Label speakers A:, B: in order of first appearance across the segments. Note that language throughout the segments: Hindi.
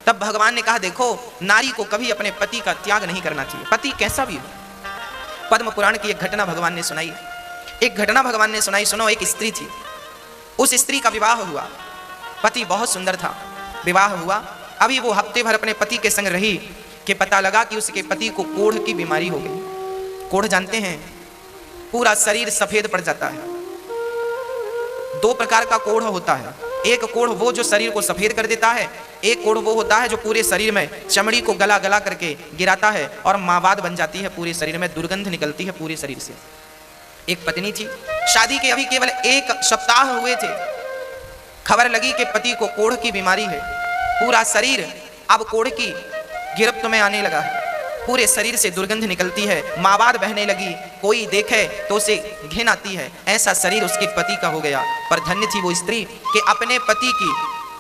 A: तब भगवान ने कहा देखो नारी को कभी अपने पति का त्याग नहीं करना चाहिए, पति कैसा भी हो। पद्म पुराण की एक घटना भगवान ने सुनाई, सुनो। एक स्त्री थी, उस स्त्री का विवाह हुआ, पति बहुत सुंदर था, विवाह हुआ। अभी वो हफ्ते भर अपने पति के संग रही कि पता लगा कि उसके पति को कोढ़ की बीमारी हो गई। कोढ़ जानते हैं, पूरा शरीर सफेद पड़ जाता है। दो प्रकार का कोढ़ होता है, एक कोढ़ वो जो शरीर को सफेद कर देता है, एक कोढ़ वो होता है जो पूरे शरीर में चमड़ी को गला गला करके गिराता है और मावाद बन जाती है, पूरे शरीर में दुर्गंध निकलती है पूरे शरीर से। एक पत्नी थी, शादी के अभी केवल 1 सप्ताह हुए थे, खबर लगी कि पति को कोढ़ की बीमारी है, पूरा शरीर अब कोढ़ की गिरफ्त में आने लगा है, पूरे शरीर से दुर्गंध निकलती है, मावाद बहने लगी, कोई देखे तो उसे घिन आती है, ऐसा शरीर उसके पति का हो गया। पर धन्य थी वो स्त्री कि अपने पति की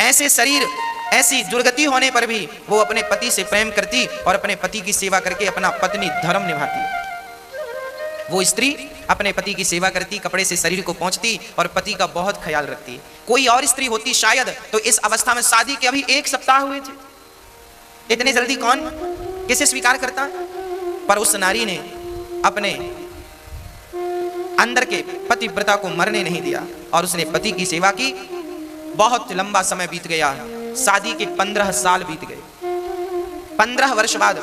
A: ऐसे शरीर ऐसी दुर्गति होने पर भी वो अपने पति से प्रेम करती और अपने पति की सेवा करके अपना पत्नी धर्म निभाती। वो स्त्री अपने पति की सेवा करती, कपड़े से शरीर को पोंछती और पति का बहुत ख्याल रखती। कोई और स्त्री होती शायद तो इस अवस्था में, शादी के अभी 1 सप्ताह हुए थे, इतने जल्दी कौन किसे स्वीकार करता है? पर उस नारी ने अपने अंदर के पतिव्रता को मरने नहीं दिया और उसने पति की सेवा की। बहुत लंबा समय बीत गया, शादी के 15 साल बीत गए। 15 वर्ष बाद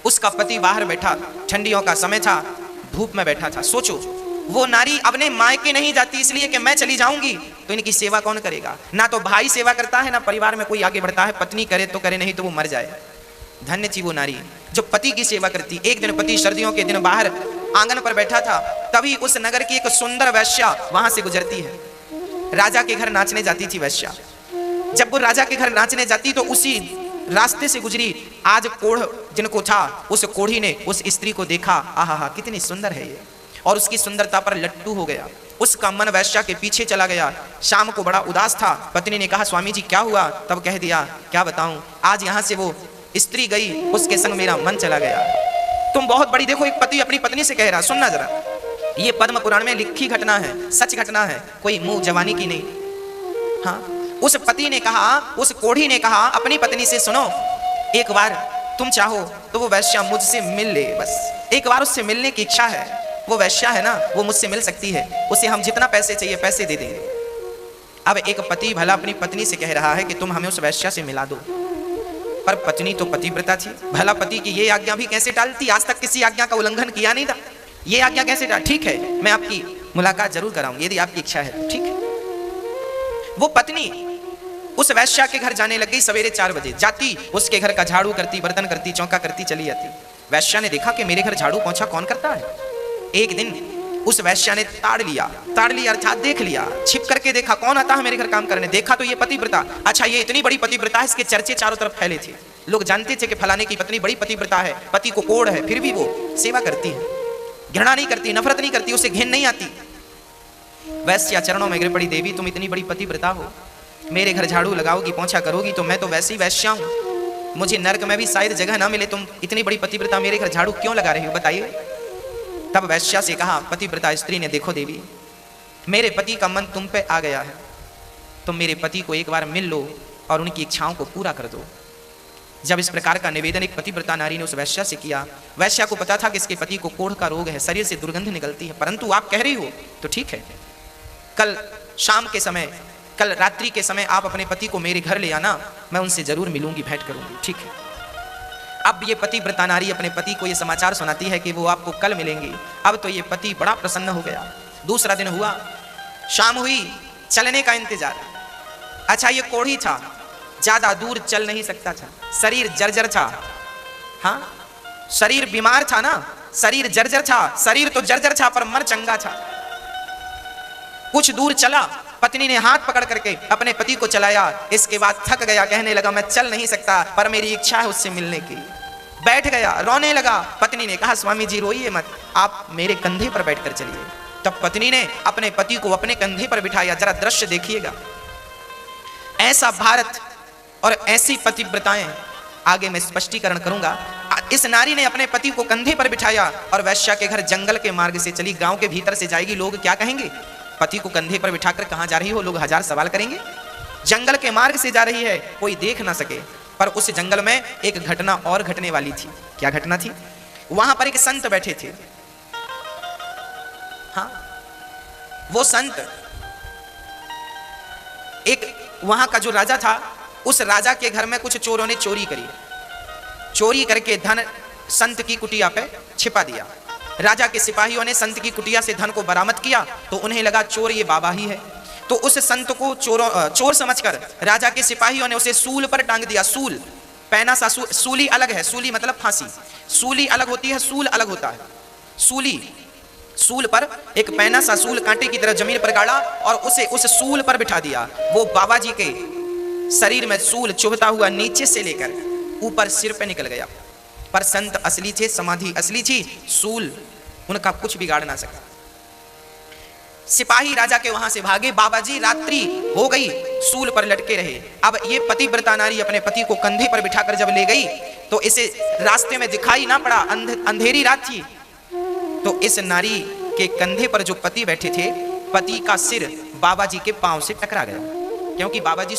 A: उसका पति बाहर बैठा, ठंडियों का समय था, धूप में बैठा था। सोचो वो नारी अपने मायके नहीं जाती इसलिए कि मैं चली जाऊंगी तो इनकी सेवा कौन करेगा। ना तो भाई सेवा करता है, ना परिवार में कोई आगे बढ़ता है, पत्नी करे तो करे, नहीं तो वो मर जाए। धन्य थी वो नारी जो पति की सेवा करती। एक दिन पति सर्दियों के दिन बाहर आंगन पर बैठा था, तभी उस नगर की एक सुंदर वैश्या वहां से गुजरती है। राजा के घर नाचने जाती थी वैश्या। जब वो राजा के घर नाचने जाती तो उसी रास्ते से गुजरी। आज कोढ़ जिनको था, उस कोढ़ी ने उस स्त्री को देखा, आहा कितनी सुंदर है ये, और उसकी सुंदरता पर लट्टू हो गया। उसका मन वैश्या के पीछे चला गया। शाम को बड़ा उदास था। पत्नी ने कहा स्वामी जी क्या हुआ? तब कह दिया क्या बताऊं, आज यहाँ से वो स्त्री गई, उसके संग मेरा मन चला गया। तुम बहुत बड़ी, देखो एक पति अपनी पत्नी से कह रहा, सुनना जरा, ये पद्म पुराण में लिखी घटना है, सच घटना है, कोई मुंह जवानी की नहीं। हाँ, उस पति ने कहा, उस कोढ़ी ने कहा अपनी पत्नी से, सुनो एक बार तुम चाहो तो वो वैश्या मुझसे मिल ले, बस एक बार उससे मिलने की इच्छा है। वो वैश्या है ना, वो मुझसे मिल सकती है, उसे हम जितना पैसे चाहिए पैसे दे देंगे। अब एक पति भला अपनी पत्नी से कह रहा है कि तुम हमें उस वैश्या से मिला दो, पर पत्नी तो पतिव्रता थी। भला पति की ये आज्ञा भी कैसे टालती? आज तक किसी आज्ञा का उल्लंघन किया नहीं था, ये आज्ञा कैसे टाल? ठीक है, मैं आपकी मुलाकात जरूर कराऊंगी यदि आपकी इच्छा है, ठीक है। वो पत्नी उस वैश्या के घर जाने लग गई। सवेरे 4 बजे जाती, उसके घर का झाड़ू करती, बर्तन करती, चौका करती, चली आती। वैश्या ने देखा कि मेरे घर झाड़ू पोंछा कौन करता है। एक दिन उस वैश्या ने ताड़ लिया अर्थात देख लिया, छिप करके देखा कौन आता है मेरे घर काम करने। देखा तो ये पतिव्रता। अच्छा, ये इतनी बड़ी पतिव्रता है, इसके चर्चे चारों तरफ फैले थे। लोग जानते थे कि फलाने की पत्नी बड़ी पतिव्रता है, पति को कोढ़ है, फिर भी वो सेवा करती है, घृणा नहीं करती, नफरत नहीं करती, उसे घिन नहीं आती। वैश्या चरणों में गिर पड़ी, देवी तुम इतनी बड़ी पतिव्रता हो, मेरे घर झाड़ू लगाओगी, पोंछा करोगी, तो मैं तो वैसे ही वैश्या हूँ, मुझे नर्क में भी शायद जगह ना मिले, तुम इतनी बड़ी पतिव्रता मेरे घर झाड़ू क्यों लगा रही हो, बताइए। तब वैश्या से कहा पतिव्रता स्त्री ने, देखो देवी मेरे पति का मन तुम पे आ गया है, तुम मेरे पति को एक बार मिल लो और उनकी इच्छाओं को पूरा कर दो। जब इस प्रकार का निवेदन एक पतिव्रता नारी ने उस वैश्या से किया, वैश्या को पता था कि इसके पति को कोढ़ का रोग है, शरीर से दुर्गंध निकलती है, परंतु आप कह रही हो तो ठीक है, कल शाम के समय, कल रात्रि के समय आप अपने पति को मेरे घर ले आना, मैं उनसे जरूर मिलूंगी, भेंट करूंगी, ठीक है। अब ये पतिव्रता नारी अपने पति को ये समाचार सुनाती है कि वो आपको कल मिलेंगी। अब तो ये पति बड़ा प्रसन्न हो गया। दूसरा दिन हुआ, शाम हुई, चलने का इंतजार। अच्छा, ये कोढ़ी था, ज्यादा दूर चल नहीं सकता था, शरीर जर्जर था। हाँ, शरीर बीमार था ना, शरीर जर्जर था, शरीर तो जर्जर था पर मन चंगा था। कुछ दूर चला, पत्नी ने हाथ पकड़ करके अपने पति को चलाया। इसके बाद थक गया, कहने लगा मैं चल नहीं सकता, पर मेरी इच्छा है उससे मिलने की। बैठ गया, रोने लगा। पत्नी ने कहा स्वामी जी रोइए मत, आप मेरे कंधे पर बैठकर चलिए। तब पत्नी ने अपने पति को अपने कंधे पर बिठाया। जरा दृश्य देखिएगा, ऐसा भारत और ऐसी पतिव्रताएं आगे मैं स्पष्टीकरण करूंगा। इस नारी ने अपने पति को कंधे पर बिठाया और वैश्या के घर जंगल के मार्ग से चली, गांव के भीतर से जाएगी। लोग क्या कहेंगे, पति को कंधे पर बिठाकर कहां जा रही हो, लोग हजार सवाल करेंगे। जंगल के मार्ग से जा रही है, कोई देख ना सके। पर उस जंगल में एक घटना और घटने वाली थी। क्या घटना थी? वहां पर एक संत बैठे थे। हाँ, वो संत, एक वहां का जो राजा था, उस राजा के घर में कुछ चोरों ने चोरी करी। चोरी करके धन संत की कुटिया पे छिपा दिया। राजा के सिपाहियों ने संत की कुटिया से धन को बरामद किया तो उन्हें लगा चोर ये बाबा ही है। तो उस संत को चोर समझकर राजा के सिपाहियों ने उसे सूल पर टांग दिया। सूल, पैना सा सूली अलग है, सूली मतलब फांसी, सूली अलग होती है, सूल अलग होता है। सूली, सूल पर एक पैना सा सूल कांटे की तरह जमीन पर गाड़ा और उसे उस सूल पर बिठा दिया। वो बाबा जी के शरीर में सूल चुभता हुआ नीचे से लेकर ऊपर सिर पे निकल गया। पर संत असली थे, समाधि असली थी, सूल उनका कुछ बिगाड़ ना सका। सिपाही राजा के वहां से भागे। बाबा जी रात्रि हो गई, सूल पर लटके रहे। अब ये पतिव्रता नारी अपने पति को कंधे पर बिठाकर जब ले गई तो इसे रास्ते में दिखाई ना पड़ा, अंधेरी रात थी। तो इस नारी के कंधे पर जो पति बैठे थे, पति का सिर बाबा जी के पांव से टकरा गया, क्योंकि बाबा जी